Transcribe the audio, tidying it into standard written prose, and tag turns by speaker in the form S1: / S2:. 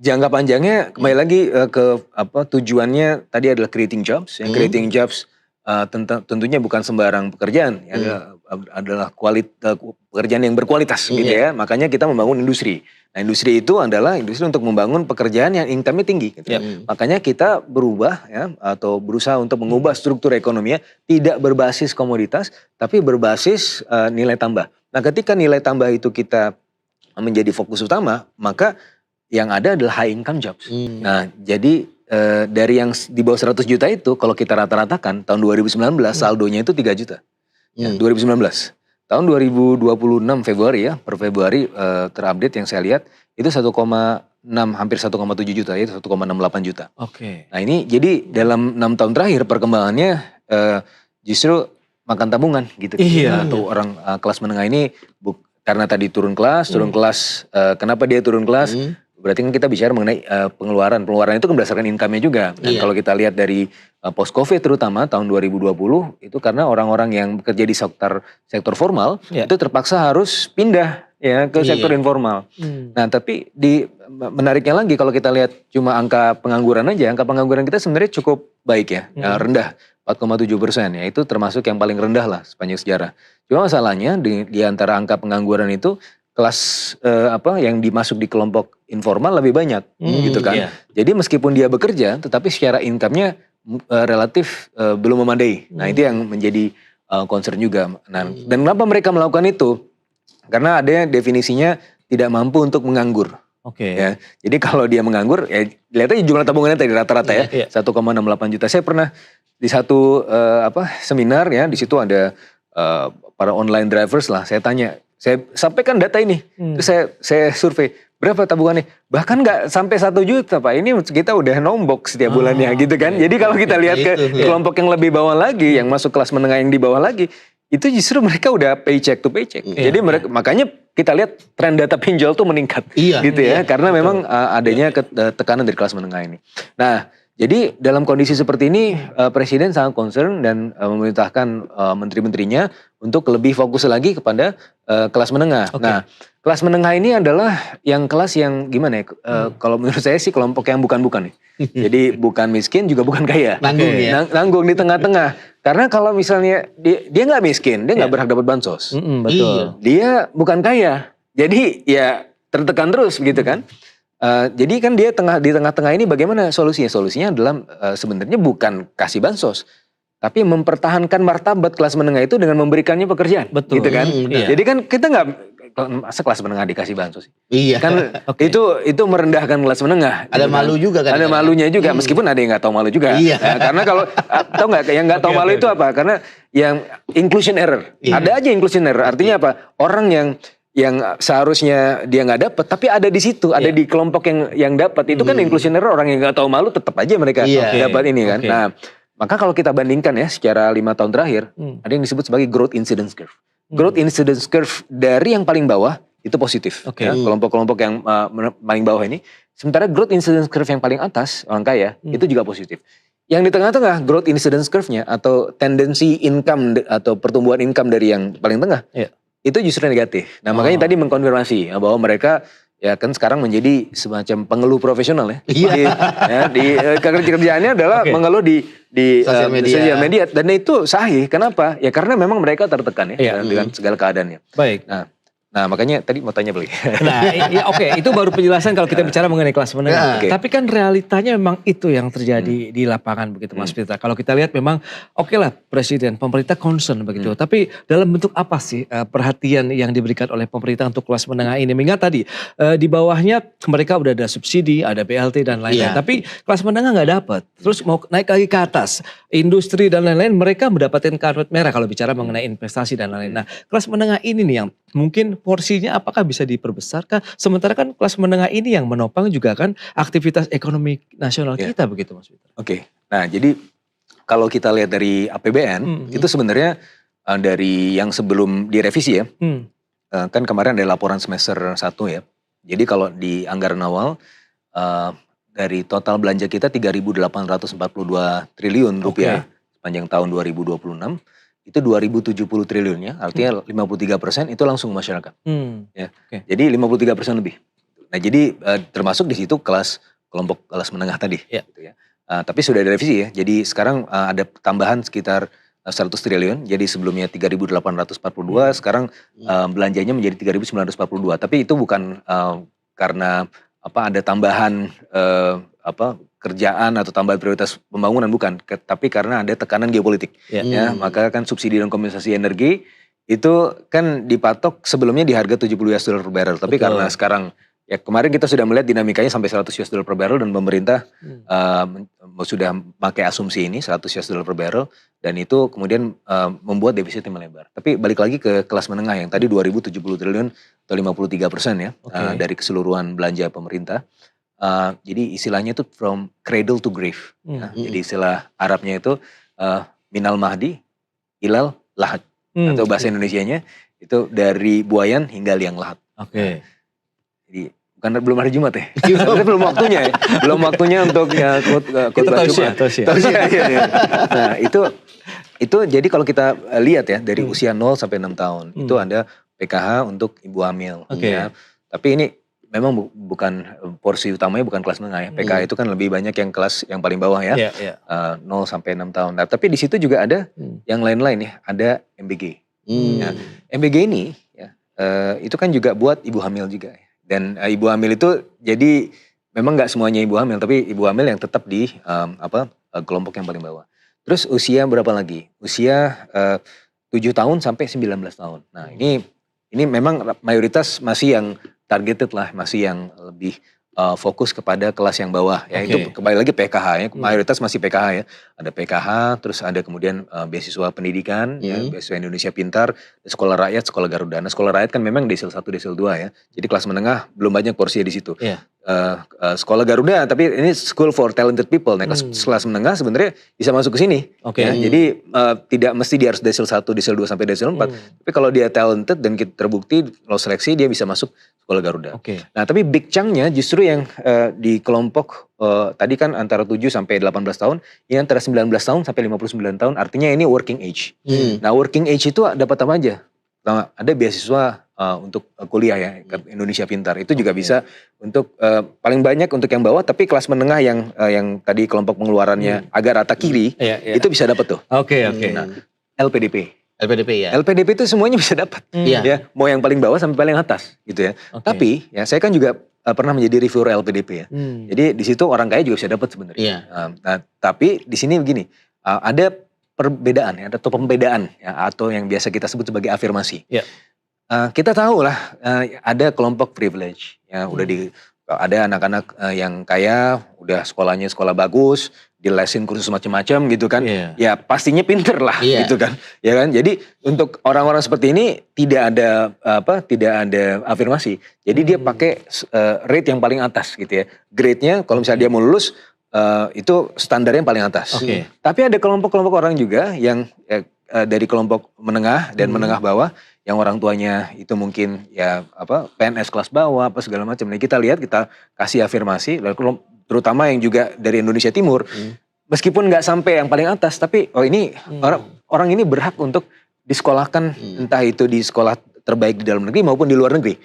S1: Jangka panjangnya kembali lagi ke apa tujuannya tadi adalah creating jobs. Yang creating jobs tentunya bukan sembarang pekerjaan, ya, adalah pekerjaan yang berkualitas gitu ya. Makanya kita membangun industri. Nah, industri itu adalah industri untuk membangun pekerjaan yang income-nya tinggi. Gitu. Makanya kita berubah ya atau berusaha untuk mengubah struktur ekonominya tidak berbasis komoditas, tapi berbasis nilai tambah. Nah, ketika nilai tambah itu kita menjadi fokus utama, maka yang ada adalah high income jobs. Nah, jadi dari yang di bawah 100 juta itu, kalau kita rata-ratakan tahun 2019 saldonya itu 3 juta. Ya, 2019. Tahun 2026 Februari ya, per Februari terupdate yang saya lihat, itu 1,6, hampir 1,7 juta, itu 1,68 juta.
S2: Oke.
S1: Nah ini, jadi dalam 6 tahun terakhir perkembangannya justru makan tabungan gitu. Atau orang kelas menengah ini, karena tadi turun kelas, kenapa dia turun kelas? Berarti kan kita bicara mengenai pengeluaran. Pengeluaran itu kan berdasarkan income-nya juga. Dan kalau kita lihat dari post Covid terutama tahun 2020 itu karena orang-orang yang bekerja di sektor formal itu terpaksa harus pindah ya ke sektor informal. Nah, tapi menariknya lagi kalau kita lihat cuma angka pengangguran aja, angka pengangguran kita sebenarnya cukup baik ya, rendah 4,7%, ya itu termasuk yang paling rendah lah sepanjang sejarah. Cuma masalahnya di antara angka pengangguran itu kelas yang dimasuk di kelompok informal lebih banyak gitu kan. Jadi meskipun dia bekerja tetapi secara income-nya relatif belum memadai. Nah, itu yang menjadi concern juga. Nah, dan kenapa mereka melakukan itu? Karena ada definisinya tidak mampu untuk menganggur. Ya. Jadi kalau dia menganggur, ya lihat aja jumlah tabungannya tadi rata-rata ya 1,68 juta. Saya pernah di satu seminar ya, di situ ada para online drivers lah. Saya tanya, saya sampaikan data ini, terus saya survei berapa tabungannya, bahkan nggak sampai 1 juta Pak. Ini kita udah nombok setiap bulannya gitu kan. Jadi kalau kita lihat ke kelompok yang lebih bawah lagi, yang masuk kelas menengah yang di bawah lagi, itu justru mereka udah paycheck to paycheck. Jadi makanya kita lihat tren data pinjol tuh meningkat gitu ya, karena memang adanya tekanan dari kelas menengah ini. Nah, jadi dalam kondisi seperti ini Presiden sangat concern dan memerintahkan menteri-menterinya untuk lebih fokus lagi kepada kelas menengah. Nah, kelas menengah ini adalah yang kelas yang gimana ya? Kalau menurut saya sih kelompok yang bukan-bukan nih. Jadi bukan miskin juga bukan kaya.
S3: Nanggung ya.
S1: Nanggung di tengah-tengah. Karena kalau misalnya dia nggak miskin, dia nggak berhak dapat bansos.
S2: Betul.
S1: Dia bukan kaya, jadi ya tertekan terus gitu kan. Jadi kan dia di tengah-tengah ini bagaimana solusinya? Solusinya adalah sebenarnya bukan kasih bansos, tapi mempertahankan martabat kelas menengah itu dengan memberikannya pekerjaan.
S2: Betul.
S1: Gitu kan? Jadi kan kita nggak, masa kelas menengah dikasih bansos? Kan itu merendahkan kelas menengah.
S3: Ada
S1: gitu
S3: malu juga kan?
S1: Ada malunya juga, meskipun ada yang nggak tahu malu juga. Karena kalau tahu nggak, yang nggak tahu malu itu apa? Karena yang inclusion error. Ada aja inclusion error. Artinya apa? Orang yang seharusnya dia nggak dapat, tapi ada di situ, ada di kelompok yang dapat, itu kan inclusion error. Orang yang nggak tahu malu tetap aja mereka dapat ini kan. Nah, maka kalau kita bandingkan ya secara 5 tahun terakhir, ada yang disebut sebagai growth incidence curve. Growth incidence curve dari yang paling bawah itu positif, ya, kelompok-kelompok yang paling bawah ini. Sementara growth incidence curve yang paling atas orang kaya itu juga positif. Yang di tengah-tengah growth incidence curve-nya atau tendensi income atau pertumbuhan income dari yang paling tengah itu justru negatif. Nah, makanya tadi mengkonfirmasi bahwa mereka ya kan sekarang menjadi semacam pengeluh profesional ya. Di kerjaannya adalah mengeluh di sosial media dan itu sahih. Kenapa? Ya karena memang mereka tertekan ya dengan segala keadaannya.
S2: Baik.
S1: Nah makanya tadi mau tanya beli.
S2: Nah itu baru penjelasan kalau kita bicara mengenai kelas menengah. Tapi kan realitanya memang itu yang terjadi di lapangan begitu Mas Pitra. Kalau kita lihat memang lah Presiden, pemerintah concern begitu. Tapi dalam bentuk apa sih perhatian yang diberikan oleh pemerintah untuk kelas menengah ini? Mengingat tadi di bawahnya mereka udah ada subsidi, ada BLT dan lain-lain. Tapi kelas menengah nggak dapat. Terus mau naik lagi ke atas, industri dan lain-lain mereka mendapatkan karpet merah kalau bicara mengenai investasi dan lain-lain. Nah kelas menengah ini nih yang mungkin porsinya apakah bisa diperbesarkan? Sementara kan kelas menengah ini yang menopang juga kan aktivitas ekonomi nasional kita begitu Mas Peter.
S1: Nah jadi kalau kita lihat dari APBN itu sebenarnya dari yang sebelum direvisi ya, kan kemarin ada laporan semester 1 ya. Jadi kalau di anggaran awal dari total belanja kita 3.842 triliun rupiah sepanjang tahun 2026. Itu 2070 triliunnya, artinya 53% itu langsung masyarakat. Jadi 53% lebih. Nah jadi termasuk di situ kelompok kelas menengah tadi.
S2: Ya.
S1: Gitu ya. Tapi sudah ada revisi ya. Jadi sekarang ada tambahan sekitar 100 triliun. Jadi sebelumnya 3.842, sekarang belanjanya menjadi 3.942. Tapi itu bukan karena ada tambahan kerjaan atau tambahan prioritas pembangunan, bukan. Tapi karena ada tekanan geopolitik. Ya, maka kan subsidi dan kompensasi energi itu kan dipatok sebelumnya di harga $70 per barrel. Tapi karena sekarang ya kemarin kita sudah melihat dinamikanya sampai $100 per barrel dan pemerintah sudah pakai asumsi ini $100 per barrel dan itu kemudian membuat defisitnya melebar. Tapi balik lagi ke kelas menengah yang tadi 2.070 triliun atau 53% ya dari keseluruhan belanja pemerintah. Jadi istilahnya itu from cradle to grave. Jadi istilah Arabnya itu minal mahdi ilal lahat. Atau bahasa Indonesianya itu dari buayan hingga liang lahat. Jadi belum hari Jumat ya. Sebenarnya belum waktunya ya. Belum waktunya untuk khutbah Jumat. Ya. Nah itu jadi kalau kita lihat ya dari usia 0 sampai 6 tahun itu ada PKH untuk ibu hamil. Ya. Tapi ini memang bukan porsi utamanya, bukan kelas menengah ya. PKH itu kan lebih banyak yang kelas yang paling bawah ya. 0 sampai 6 tahun. Nah, tapi di situ juga ada yang lain-lain ya. Ada MBG. Nah, MBG ini ya, itu kan juga buat ibu hamil juga ya. Dan ibu hamil itu jadi memang nggak semuanya ibu hamil, tapi ibu hamil yang tetap di kelompok yang paling bawah. Terus usia berapa lagi? Usia 7 tahun sampai 19 tahun. Nah, ini memang mayoritas masih yang targeted lah, masih yang lebih fokus kepada kelas yang bawah ya. Itu kembali lagi PKH ya, mayoritas masih PKH ya. Ada PKH, terus ada kemudian beasiswa pendidikan ya, beasiswa Indonesia Pintar, sekolah rakyat, sekolah Garuda. Nah, sekolah rakyat kan memang Desil 1, Desil 2 ya. Jadi kelas menengah belum banyak porsinya di situ. Sekolah Garuda, tapi ini school for talented people. Nah, kelas menengah sebenarnya bisa masuk ke sini. Ya. Jadi tidak mesti dia harus Desil 1, Desil 2 sampai Desil 4. Tapi kalau dia talented dan kita terbukti lolos seleksi, dia bisa masuk sekolah Garuda. Nah, tapi big chunk-nya justru yang di kelompok tadi kan antara 7 sampai 18 tahun, ini antara 19 tahun sampai 59 tahun, artinya ini working age. Nah, working age itu dapat apa aja? Pertama, ada beasiswa untuk kuliah ya, Indonesia Pintar. Itu juga bisa untuk paling banyak untuk yang bawah, tapi kelas menengah yang tadi kelompok pengeluarannya agak rata kiri, itu bisa dapat tuh. Nah, LPDP.
S3: LPDP ya.
S1: LPDP itu semuanya bisa dapat. Ya, mau yang paling bawah sampai paling atas gitu ya. Tapi ya saya kan juga pernah menjadi reviewer LPDP ya. Jadi di situ orang kaya juga bisa dapat sebenarnya. Nah, tapi di sini begini, ada perbedaan ya, ada pembedaan ya, atau yang biasa kita sebut sebagai afirmasi. Kita tahu lah ada kelompok privilege ya, ada anak-anak yang kaya, udah sekolahnya sekolah bagus, dilesin kursus macam-macam gitu kan. Ya pastinya pinter lah gitu kan. Ya kan? Jadi untuk orang-orang seperti ini tidak ada afirmasi. Jadi dia pakai rate yang paling atas gitu ya. Grade-nya kalau misalnya dia mau lulus itu standarnya yang paling atas. Tapi ada kelompok-kelompok orang juga yang dari kelompok menengah dan menengah bawah yang orang tuanya itu mungkin ya PNS kelas bawah apa segala macam. Nah, kita lihat, kita kasih afirmasi, lalu terutama yang juga dari Indonesia Timur, meskipun nggak sampai yang paling atas, tapi ini orang ini berhak untuk disekolahkan, entah itu di sekolah terbaik di dalam negeri maupun di luar negeri.